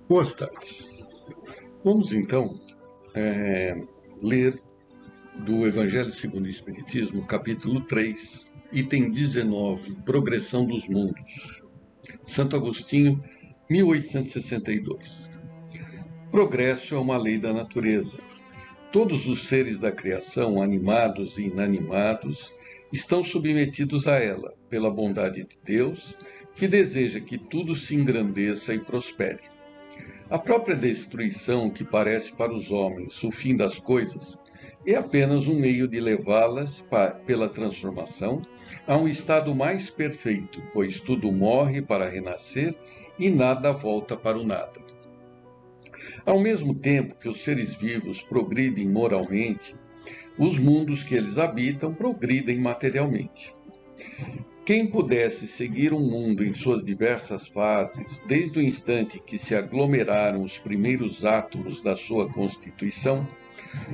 Boas tardes. Vamos então ler do Evangelho segundo o Espiritismo, capítulo 3, item 19, Progressão dos Mundos. Santo Agostinho, 1862. Progresso é uma lei da natureza. Todos os seres da criação, animados e inanimados, estão submetidos a ela, pela bondade de Deus, que deseja que tudo se engrandeça e prospere. A própria destruição, que parece para os homens o fim das coisas, é apenas um meio de levá-las, pela transformação, a um estado mais perfeito, pois tudo morre para renascer e nada volta para o nada. Ao mesmo tempo que os seres vivos progridem moralmente, os mundos que eles habitam progridem materialmente. Quem pudesse seguir um mundo em suas diversas fases, desde o instante que se aglomeraram os primeiros átomos da sua constituição,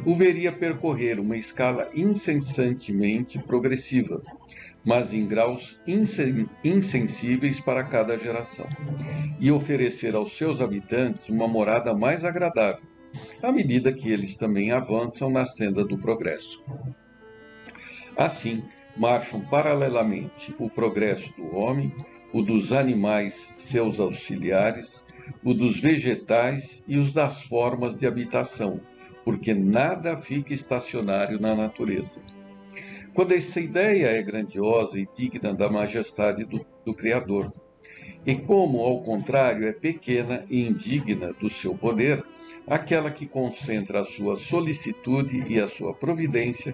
o veria percorrer uma escala incessantemente progressiva, mas em graus insensíveis para cada geração, e oferecer aos seus habitantes uma morada mais agradável, à medida que eles também avançam na senda do progresso. Assim, marcham paralelamente o progresso do homem, o dos animais, seus auxiliares, o dos vegetais e os das formas de habitação, porque nada fica estacionário na natureza. Quando essa ideia é grandiosa e digna da majestade do Criador, e como, ao contrário, é pequena e indigna do seu poder, aquela que concentra a sua solicitude e a sua providência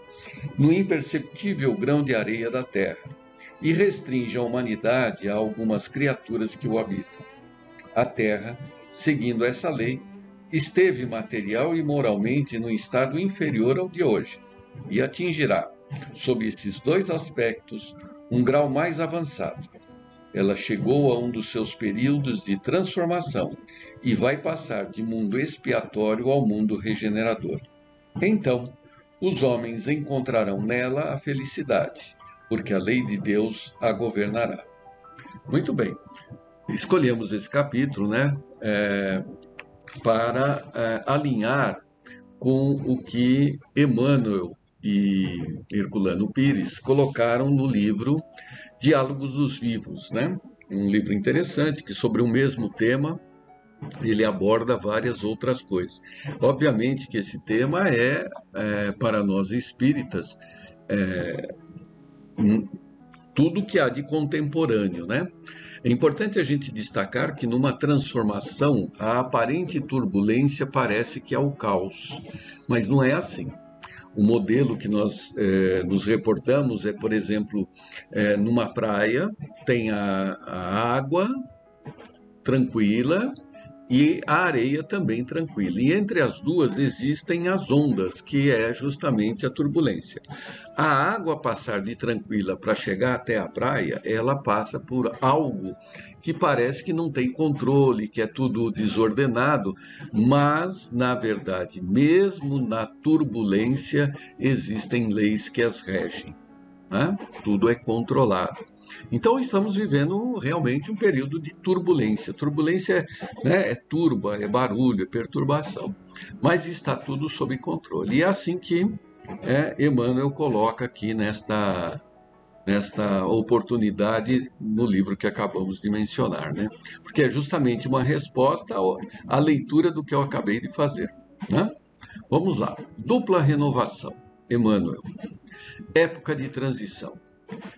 no imperceptível grão de areia da terra, e restringe a humanidade a algumas criaturas que o habitam. A terra, seguindo essa lei, esteve material e moralmente num estado inferior ao de hoje, e atingirá, sob esses dois aspectos, um grau mais avançado. Ela chegou a um dos seus períodos de transformação e vai passar de mundo expiatório ao mundo regenerador. Então, os homens encontrarão nela a felicidade, porque a lei de Deus a governará. Muito bem, escolhemos esse capítulo, para alinhar com o que Emmanuel e Herculano Pires colocaram no livro Diálogos dos Vivos, um livro interessante que, sobre o mesmo tema, ele aborda várias outras coisas. Obviamente que esse tema para nós espíritas, tudo que há de contemporâneo, É importante a gente destacar que numa transformação, a aparente turbulência parece que é o caos, mas não é assim. O modelo que nós nos reportamos é, por exemplo, numa praia, tem a água tranquila e a areia também tranquila. E entre as duas existem as ondas, que é justamente a turbulência. A água passar de tranquila para chegar até a praia, ela passa por algo que parece que não tem controle, que é tudo desordenado, mas, na verdade, mesmo na turbulência, existem leis que as regem. Tudo é controlado. Então estamos vivendo realmente um período de turbulência. Turbulência é turba, é barulho, é perturbação, mas está tudo sob controle. E é assim que Emmanuel coloca aqui nesta oportunidade no livro que acabamos de mencionar, porque é justamente uma resposta à leitura do que eu acabei de fazer. Vamos lá. Dupla renovação. Emmanuel. Época de transição.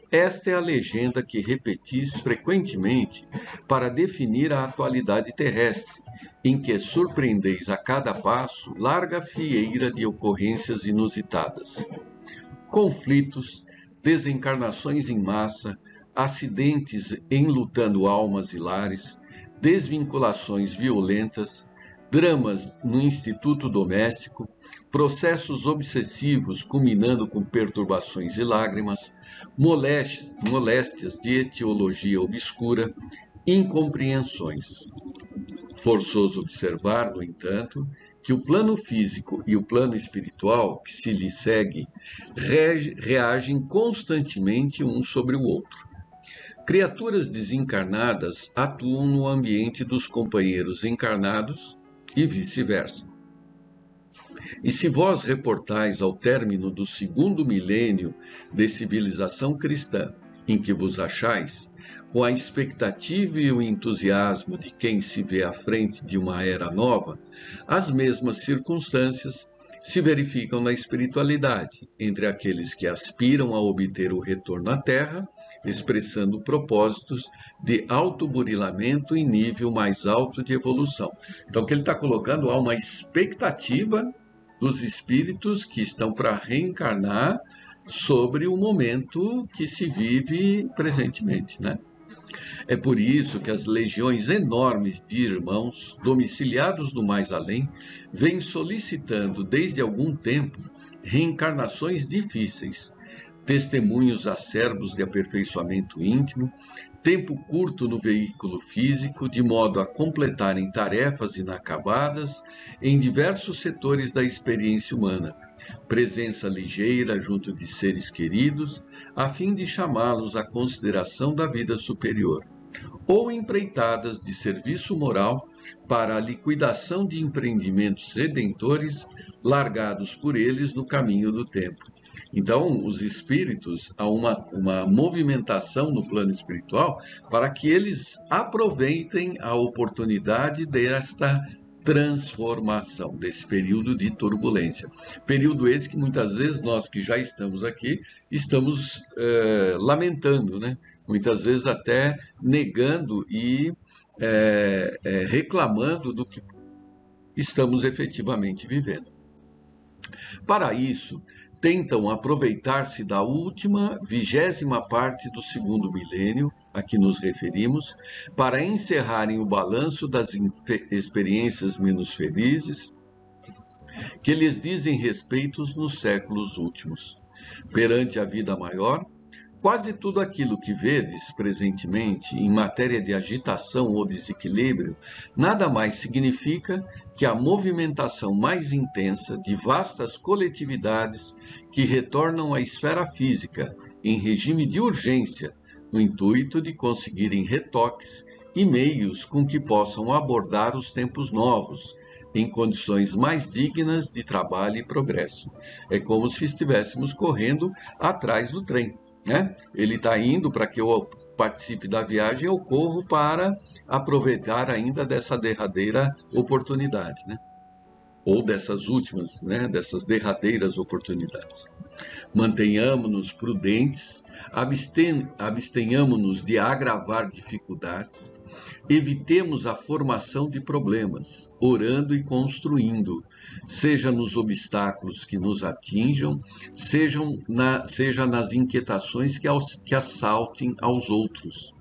Esta é a legenda que repetis frequentemente para definir a atualidade terrestre, em que surpreendeis a cada passo larga fieira de ocorrências inusitadas. Conflitos, desencarnações em massa, acidentes enlutando almas e lares, desvinculações violentas, dramas no instituto doméstico, processos obsessivos culminando com perturbações e lágrimas, moléstias de etiologia obscura, incompreensões. Forçoso observar, no entanto, que o plano físico e o plano espiritual que se lhe segue reagem constantemente um sobre o outro. Criaturas desencarnadas atuam no ambiente dos companheiros encarnados e vice-versa. E se vós reportais ao término do 2º milênio de civilização cristã, em que vos achais, com a expectativa e o entusiasmo de quem se vê à frente de uma era nova, as mesmas circunstâncias se verificam na espiritualidade, entre aqueles que aspiram a obter o retorno à Terra, expressando propósitos de autoburilamento em nível mais alto de evolução. Então, o que ele está colocando, há uma expectativa dos espíritos que estão para reencarnar sobre o momento que se vive presentemente, né? É por isso que as legiões enormes de irmãos, domiciliados do mais além, vêm solicitando desde algum tempo reencarnações difíceis, testemunhos acerbos de aperfeiçoamento íntimo, tempo curto no veículo físico, de modo a completarem tarefas inacabadas em diversos setores da experiência humana, presença ligeira junto de seres queridos, a fim de chamá-los à consideração da vida superior, ou empreitadas de serviço moral para a liquidação de empreendimentos redentores largados por eles no caminho do tempo. Então, os espíritos, há uma movimentação no plano espiritual para que eles aproveitem a oportunidade desta transformação, desse período de turbulência. Período esse que muitas vezes nós que já estamos aqui, estamos lamentando, né? Muitas vezes até negando e reclamando do que estamos efetivamente vivendo. Para isso, tentam aproveitar-se da última 20ª parte do 2º milênio, a que nos referimos, para encerrarem o balanço das experiências menos felizes que lhes dizem respeito nos séculos últimos. Perante a vida maior, quase tudo aquilo que vedes presentemente em matéria de agitação ou desequilíbrio nada mais significa que a movimentação mais intensa de vastas coletividades que retornam à esfera física em regime de urgência, no intuito de conseguirem retoques e meios com que possam abordar os tempos novos, em condições mais dignas de trabalho e progresso. É como se estivéssemos correndo atrás do trem, né? Ele está indo para que eu participe da viagem, eu corro para aproveitar ainda dessa derradeira oportunidade, né? Ou dessas últimas, né? Dessas derradeiras oportunidades. Mantenhamo-nos prudentes, abstenhamo-nos de agravar dificuldades, evitemos a formação de problemas, orando e construindo, seja nos obstáculos que nos atinjam, seja nas inquietações que assaltem aos outros.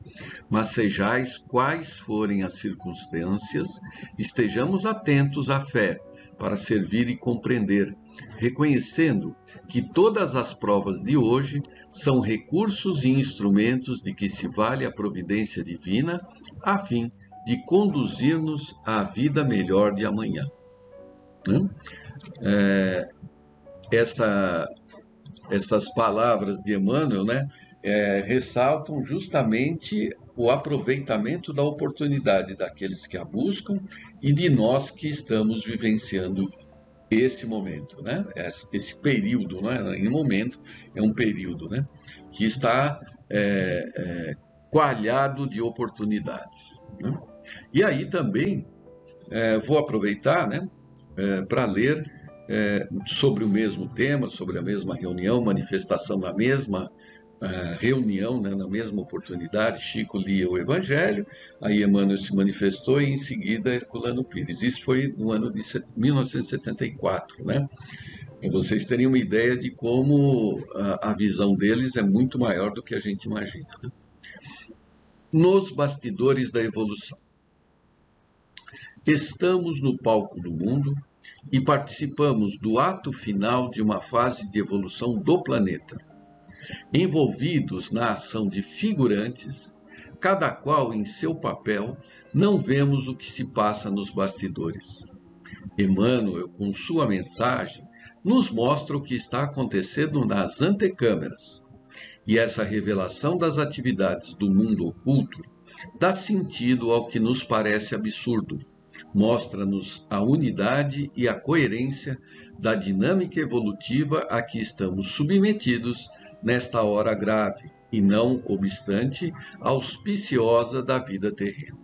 Mas sejais quais forem as circunstâncias, estejamos atentos à fé, para servir e compreender, reconhecendo que todas as provas de hoje são recursos e instrumentos de que se vale a providência divina, a fim de conduzir-nos à vida melhor de amanhã. Essas palavras de Emmanuel, né, ressaltam justamente o aproveitamento da oportunidade daqueles que a buscam e de nós que estamos vivenciando esse momento, né? Esse período, né? Em um momento, é um período, né? Que está coalhado de oportunidades, né? E aí também vou aproveitar, né, para ler sobre o mesmo tema, sobre a mesma reunião, manifestação na mesma reunião, né, na mesma oportunidade. Chico lia o Evangelho, aí Emmanuel se manifestou e em seguida Herculano Pires. Isso foi no ano de 1974, né? Para vocês terem uma ideia de como a visão deles é muito maior do que a gente imagina, né? Nos bastidores da evolução. Estamos no palco do mundo e participamos do ato final de uma fase de evolução do planeta. Envolvidos na ação de figurantes, cada qual em seu papel, não vemos o que se passa nos bastidores. Emmanuel, com sua mensagem, nos mostra o que está acontecendo nas antecâmeras. E essa revelação das atividades do mundo oculto dá sentido ao que nos parece absurdo. Mostra-nos a unidade e a coerência da dinâmica evolutiva a que estamos submetidos nesta hora grave, e não obstante auspiciosa da vida terrena.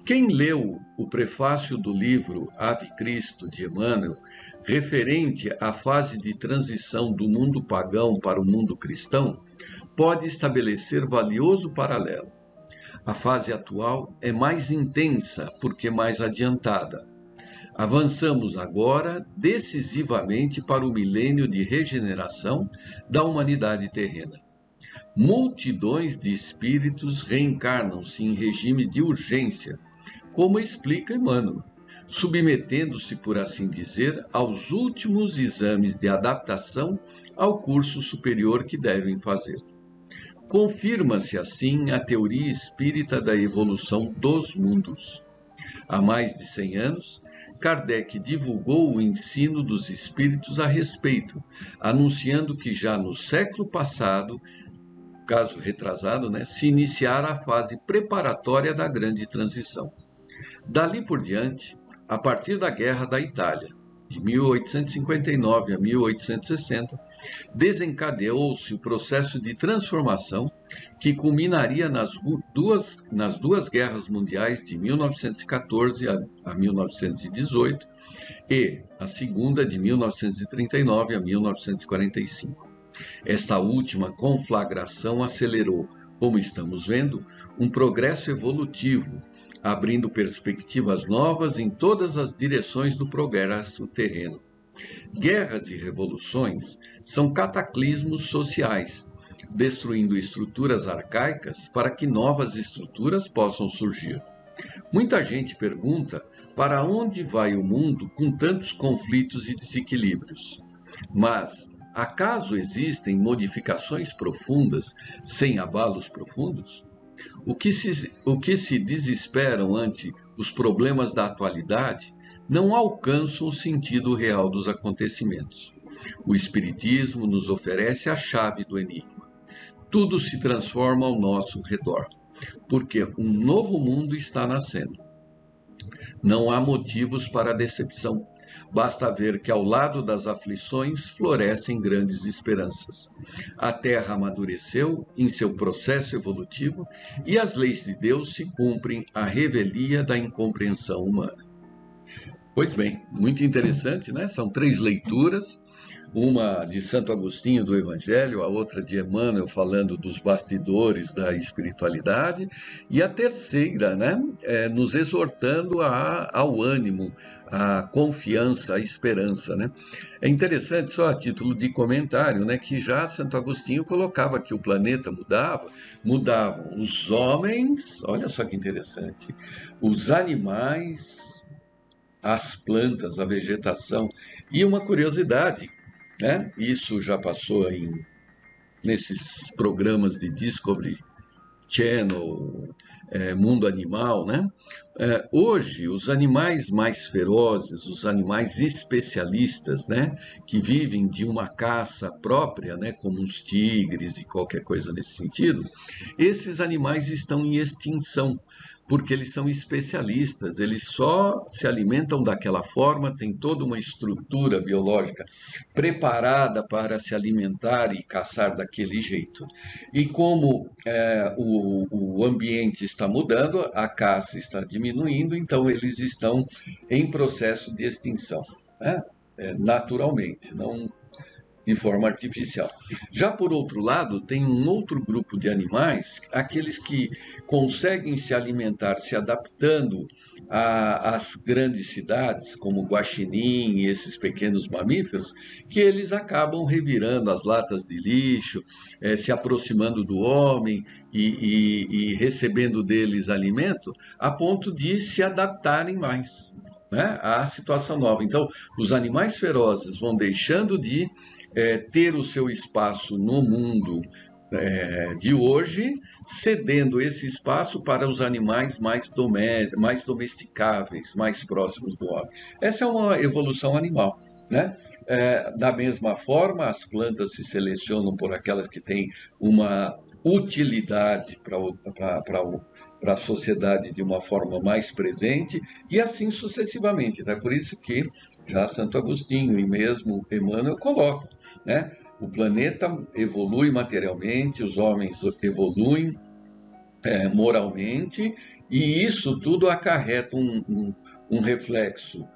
Quem leu o prefácio do livro Ave Cristo de Emmanuel, referente à fase de transição do mundo pagão para o mundo cristão, pode estabelecer valioso paralelo. A fase atual é mais intensa porque mais adiantada. Avançamos agora decisivamente para o milênio de regeneração da humanidade terrena. Multidões de espíritos reencarnam-se em regime de urgência, como explica Emmanuel, submetendo-se, por assim dizer, aos últimos exames de adaptação ao curso superior que devem fazer. Confirma-se assim a teoria espírita da evolução dos mundos. Há mais de 100 anos, Kardec divulgou o ensino dos espíritos a respeito, anunciando que já no século passado, caso retrasado, se iniciara a fase preparatória da grande transição. Dali por diante, a partir da Guerra da Itália, de 1859 a 1860, desencadeou-se o processo de transformação que culminaria nas duas guerras mundiais de 1914 a 1918 e a segunda de 1939 a 1945. Esta última conflagração acelerou, como estamos vendo, um progresso evolutivo, abrindo perspectivas novas em todas as direções do progresso terreno. Guerras e revoluções são cataclismos sociais, destruindo estruturas arcaicas para que novas estruturas possam surgir. Muita gente pergunta para onde vai o mundo com tantos conflitos e desequilíbrios. Mas acaso existem modificações profundas sem abalos profundos? O que se desesperam ante os problemas da atualidade não alcançam o sentido real dos acontecimentos. O Espiritismo nos oferece a chave do enigma. Tudo se transforma ao nosso redor, porque um novo mundo está nascendo. Não há motivos para decepção. Basta ver que ao lado das aflições florescem grandes esperanças. A Terra amadureceu em seu processo evolutivo e as leis de Deus se cumprem à revelia da incompreensão humana. Pois bem, muito interessante, né? São 3 leituras, uma de Santo Agostinho do Evangelho, a outra de Emmanuel falando dos bastidores da espiritualidade, e a terceira, nos exortando ao ânimo, à confiança, à esperança, É interessante, só a título de comentário, que já Santo Agostinho colocava que o planeta mudavam os homens, olha só que interessante, os animais, as plantas, a vegetação, e uma curiosidade, isso já passou nesses programas de Discovery Channel, Mundo Animal, hoje, os animais mais ferozes, os animais especialistas, que vivem de uma caça própria, como os tigres e qualquer coisa nesse sentido, esses animais estão em extinção, porque eles são especialistas, eles só se alimentam daquela forma, tem toda uma estrutura biológica preparada para se alimentar e caçar daquele jeito. E como o ambiente está mudando, a caça está diminuindo, então eles estão em processo de extinção, naturalmente, não de forma artificial. Já por outro lado, tem um outro grupo de animais, aqueles que conseguem se alimentar se adaptando às grandes cidades, como o guaxinim e esses pequenos mamíferos, que eles acabam revirando as latas de lixo, se aproximando do homem e recebendo deles alimento, a ponto de se adaptarem mais à situação nova. Então, os animais ferozes vão deixando de ter o seu espaço no mundo de hoje, cedendo esse espaço para os animais mais domesticáveis, mais próximos do homem. Essa é uma evolução animal, né? Da mesma forma, as plantas se selecionam por aquelas que têm uma utilidade para a sociedade de uma forma mais presente, e assim sucessivamente. É por isso que já Santo Agostinho e mesmo Emmanuel colocam, né? O planeta evolui materialmente, os homens evoluem moralmente, e isso tudo acarreta um reflexo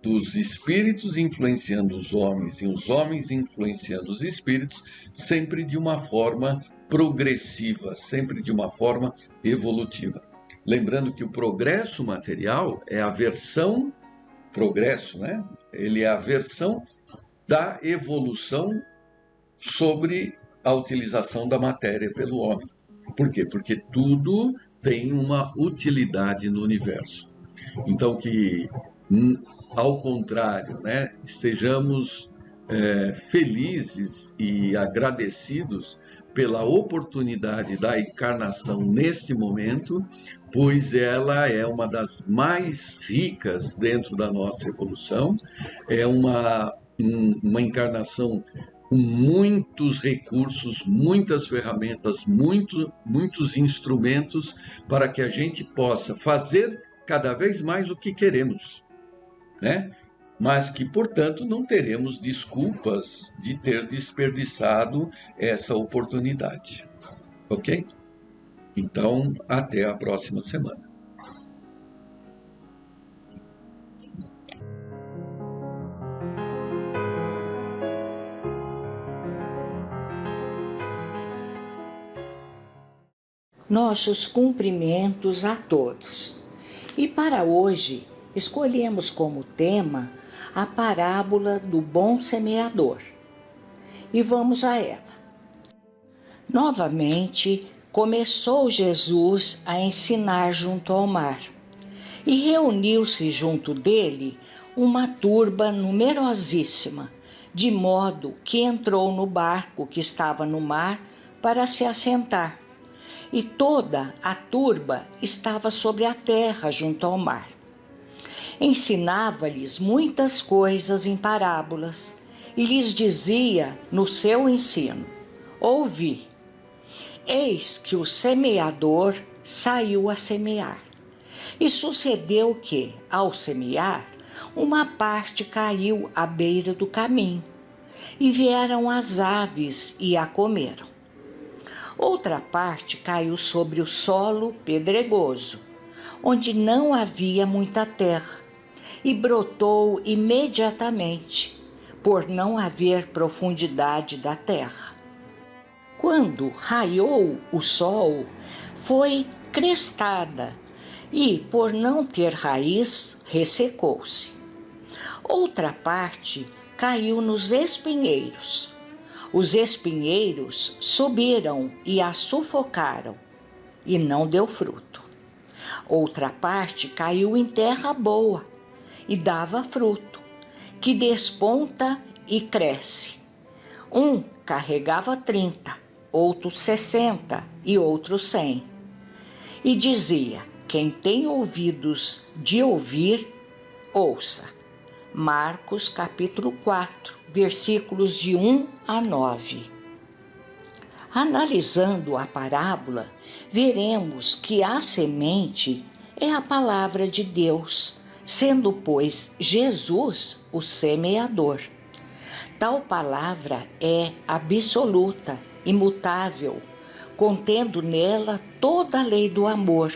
dos espíritos influenciando os homens e os homens influenciando os espíritos, sempre de uma forma progressiva, sempre de uma forma evolutiva. Lembrando que o progresso material é a versão, progresso, né? Ele é a versão da evolução sobre a utilização da matéria pelo homem. Por quê? Porque tudo tem uma utilidade no universo. Então, que ao contrário, né, estejamos felizes e agradecidos pela oportunidade da encarnação nesse momento, pois ela é uma das mais ricas dentro da nossa evolução, é uma encarnação com muitos recursos, muitas ferramentas, muitos instrumentos para que a gente possa fazer cada vez mais o que queremos, né? Mas que, portanto, não teremos desculpas de ter desperdiçado essa oportunidade, ok? Então, até a próxima semana. Nossos cumprimentos a todos. E para hoje, escolhemos como tema a parábola do bom semeador. E vamos a ela. Novamente, começou Jesus a ensinar junto ao mar, e reuniu-se junto dele uma turba numerosíssima, de modo que entrou no barco que estava no mar para se assentar. E toda a turba estava sobre a terra junto ao mar. Ensinava-lhes muitas coisas em parábolas e lhes dizia no seu ensino: ouvi, eis que o semeador saiu a semear. E sucedeu que, ao semear, uma parte caiu à beira do caminho, e vieram as aves e a comeram. Outra parte caiu sobre o solo pedregoso, onde não havia muita terra, e brotou imediatamente, por não haver profundidade da terra. Quando raiou o sol, foi crestada, e, por não ter raiz, ressecou-se. Outra parte caiu nos espinheiros. Os espinheiros subiram e a sufocaram, e não deu fruto. Outra parte caiu em terra boa, e dava fruto, que desponta e cresce. Um carregava 30, outro 60 e outro 100. E dizia: quem tem ouvidos de ouvir, ouça. Marcos capítulo 4, versículos de 1 a 9. Analisando a parábola, veremos que a semente é a palavra de Deus, sendo, pois, Jesus o semeador. Tal palavra é absoluta, imutável, contendo nela toda a lei do amor,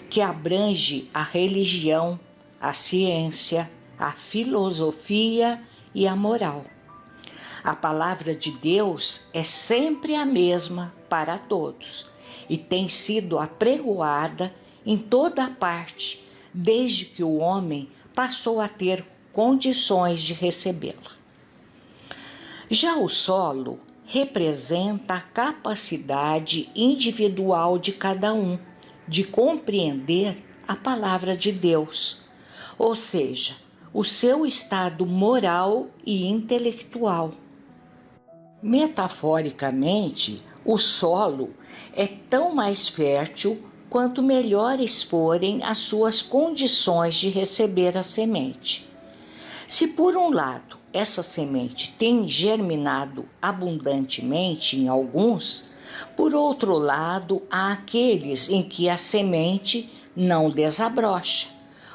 que abrange a religião, a ciência, a filosofia e a moral. A palavra de Deus é sempre a mesma para todos e tem sido apregoada em toda parte, desde que o homem passou a ter condições de recebê-la. Já o solo representa a capacidade individual de cada um de compreender a palavra de Deus, ou seja, o seu estado moral e intelectual. Metaforicamente, o solo é tão mais fértil quanto melhores forem as suas condições de receber a semente. Se por um lado essa semente tem germinado abundantemente em alguns, por outro lado, há aqueles em que a semente não desabrocha,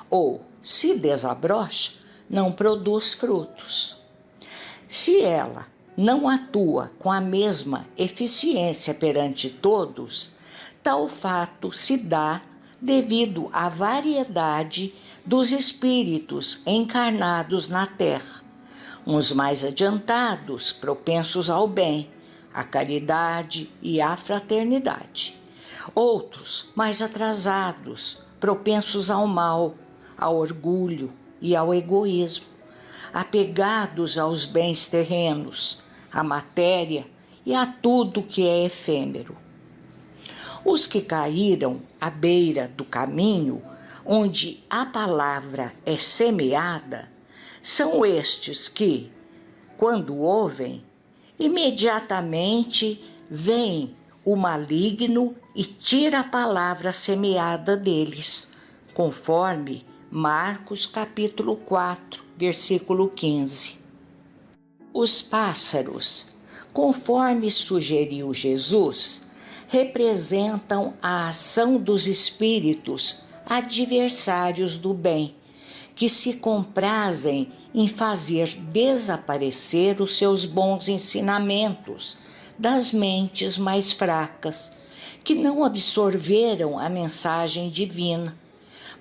ou, se desabrocha, não produz frutos. Se ela não atua com a mesma eficiência perante todos, tal fato se dá devido à variedade dos espíritos encarnados na Terra, uns mais adiantados, propensos ao bem, à caridade e à fraternidade, outros mais atrasados, propensos ao mal, ao orgulho e ao egoísmo, apegados aos bens terrenos, à matéria e a tudo que é efêmero. Os que caíram à beira do caminho, onde a palavra é semeada, são estes que, quando ouvem, imediatamente vem o maligno e tira a palavra semeada deles, conforme Marcos capítulo 4, versículo 15. Os pássaros, conforme sugeriu Jesus, representam a ação dos espíritos adversários do bem, que se comprazem em fazer desaparecer os seus bons ensinamentos das mentes mais fracas, que não absorveram a mensagem divina,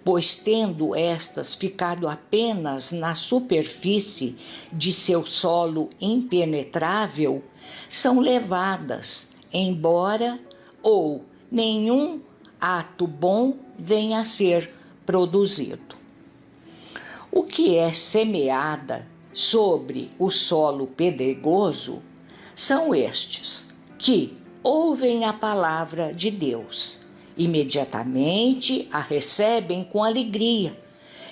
pois tendo estas ficado apenas na superfície de seu solo impenetrável, são levadas, embora ou nenhum ato bom venha a ser produzido. O que é semeada sobre o solo pedregoso são estes, que ouvem a palavra de Deus, imediatamente a recebem com alegria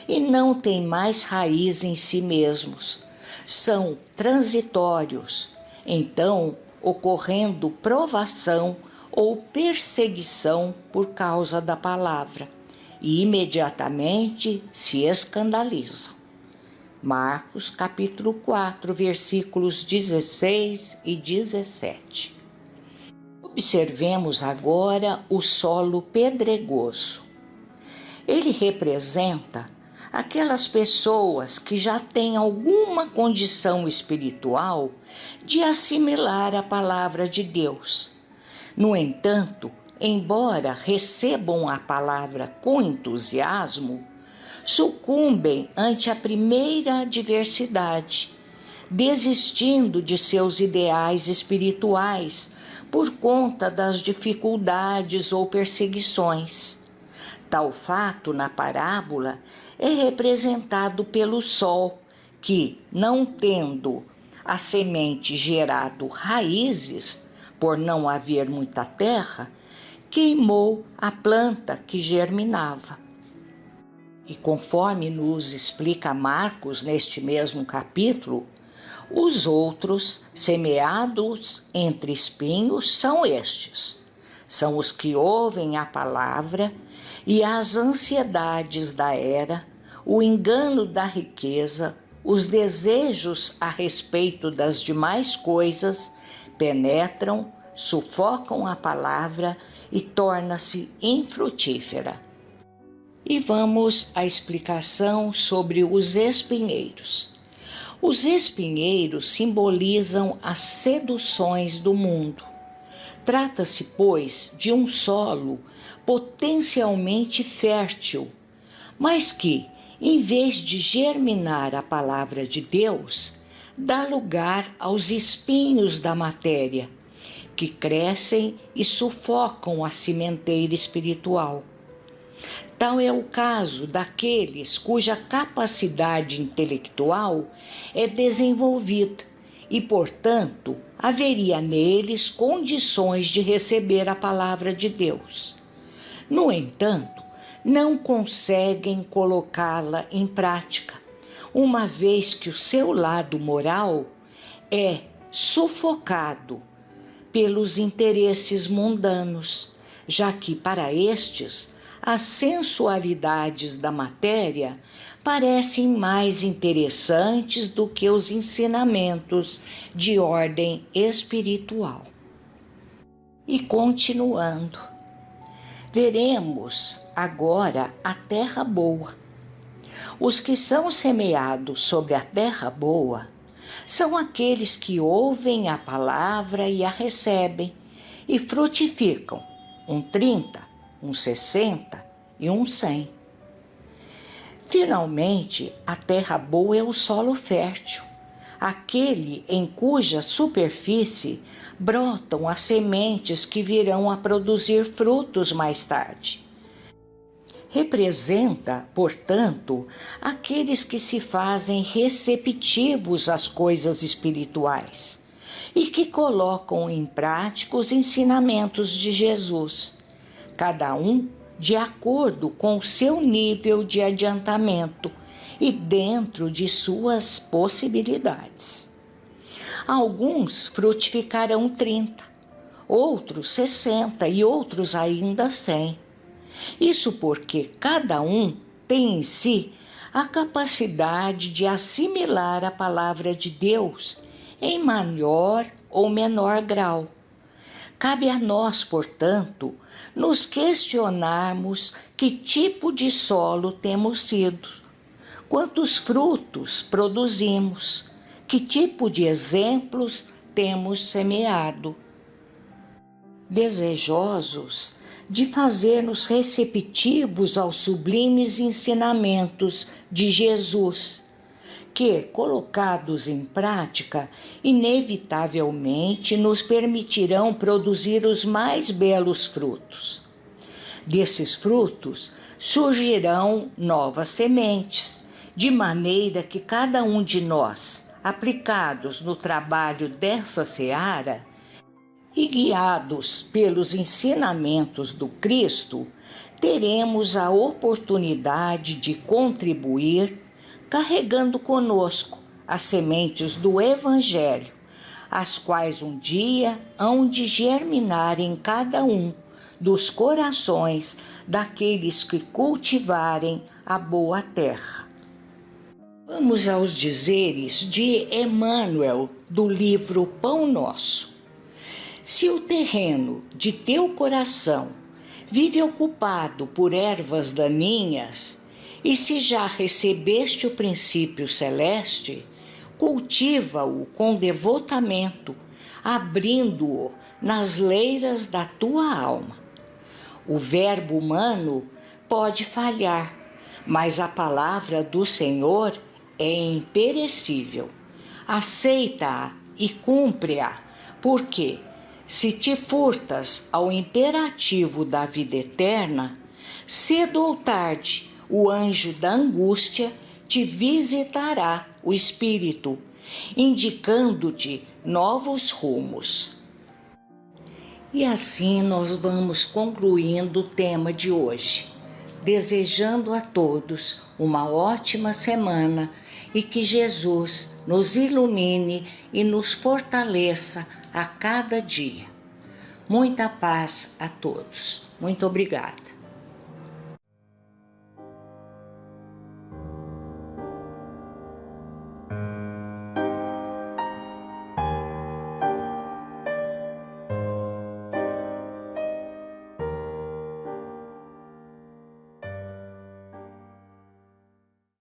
e não têm mais raiz em si mesmos, são transitórios, então ocorrendo provação ou perseguição por causa da palavra, e imediatamente se escandalizam. Marcos capítulo 4, versículos 16 e 17. Observemos agora o solo pedregoso. Ele representa aquelas pessoas que já têm alguma condição espiritual de assimilar a palavra de Deus. No entanto, embora recebam a palavra com entusiasmo, sucumbem ante a primeira adversidade, desistindo de seus ideais espirituais por conta das dificuldades ou perseguições. Tal fato, na parábola, é representado pelo sol, que, não tendo a semente gerado raízes, por não haver muita terra, queimou a planta que germinava. E conforme nos explica Marcos neste mesmo capítulo, os outros, semeados entre espinhos, são estes. São os que ouvem a palavra e as ansiedades da era, o engano da riqueza, os desejos a respeito das demais coisas, penetram, sufocam a palavra e torna-se infrutífera. E vamos à explicação sobre os espinheiros. Os espinheiros simbolizam as seduções do mundo. Trata-se, pois, de um solo potencialmente fértil, mas que, em vez de germinar a palavra de Deus, dá lugar aos espinhos da matéria, que crescem e sufocam a sementeira espiritual. Tal é o caso daqueles cuja capacidade intelectual é desenvolvida e, portanto, haveria neles condições de receber a palavra de Deus. No entanto, não conseguem colocá-la em prática, uma vez que o seu lado moral é sufocado pelos interesses mundanos, já que para estes as sensualidades da matéria parecem mais interessantes do que os ensinamentos de ordem espiritual. E continuando, veremos agora a terra boa. Os que são semeados sobre a terra boa são aqueles que ouvem a palavra e a recebem e frutificam, 30, 60 e 100. Finalmente, a terra boa é o solo fértil, aquele em cuja superfície brotam as sementes que virão a produzir frutos mais tarde. Representa, portanto, aqueles que se fazem receptivos às coisas espirituais e que colocam em prática os ensinamentos de Jesus, cada um de acordo com o seu nível de adiantamento e dentro de suas possibilidades. Alguns frutificarão 30, outros 60 e outros ainda 100. Isso porque cada um tem em si a capacidade de assimilar a palavra de Deus em maior ou menor grau. Cabe a nós, portanto, nos questionarmos que tipo de solo temos sido, quantos frutos produzimos, que tipo de exemplos temos semeado. Desejosos de fazer-nos receptivos aos sublimes ensinamentos de Jesus, que, colocados em prática, inevitavelmente nos permitirão produzir os mais belos frutos. Desses frutos surgirão novas sementes, de maneira que cada um de nós, aplicados no trabalho dessa seara, e guiados pelos ensinamentos do Cristo, teremos a oportunidade de contribuir, carregando conosco as sementes do Evangelho, as quais um dia hão de germinar em cada um dos corações daqueles que cultivarem a boa terra. Vamos aos dizeres de Emmanuel, do livro Pão Nosso. Se o terreno de teu coração vive ocupado por ervas daninhas, e se já recebeste o princípio celeste, cultiva-o com devotamento, abrindo-o nas leiras da tua alma. O verbo humano pode falhar, mas a palavra do Senhor é imperecível. Aceita-a e cumpre-a, porque se te furtas ao imperativo da vida eterna, cedo ou tarde o anjo da angústia te visitará o espírito, indicando-te novos rumos. E assim nós vamos concluindo o tema de hoje, desejando a todos uma ótima semana e que Jesus nos ilumine e nos fortaleça a cada dia. Muita paz a todos. Muito obrigada.